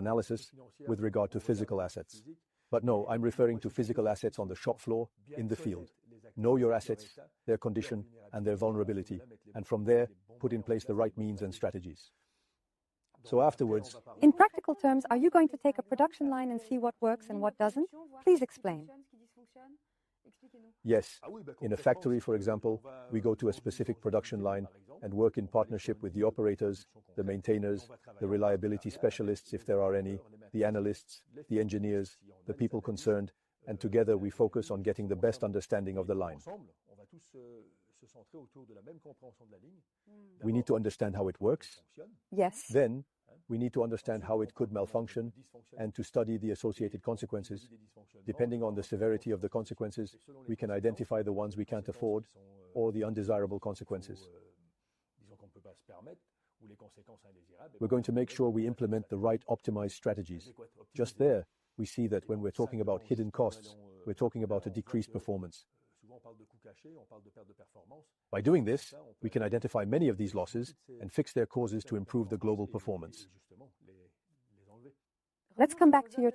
analysis with regard to physical assets. But no, I'm referring to physical assets on the shop floor, in the field. Know your assets, their condition, and their vulnerability, and from there, put in place the right means and strategies. So afterwards, in practical terms, are you going to take a production line and see what works and what doesn't? Please explain. Yes. In a factory, for example, we go to a specific production line and work in partnership with the operators, the maintainers, the reliability specialists, if there are any, the analysts, the engineers, the people concerned, and together we focus on getting the best understanding of the line. We need to understand how it works. Yes. Then, we need to understand how it could malfunction and to study the associated consequences. Depending on the severity of the consequences, we can identify the ones we can't afford or the undesirable consequences. We're going to make sure we implement the right optimized strategies. Just there, we see that when we're talking about hidden costs, we're talking about a decreased performance. By doing this, we can identify many of these losses and fix their causes to improve the global performance. Let's come back to your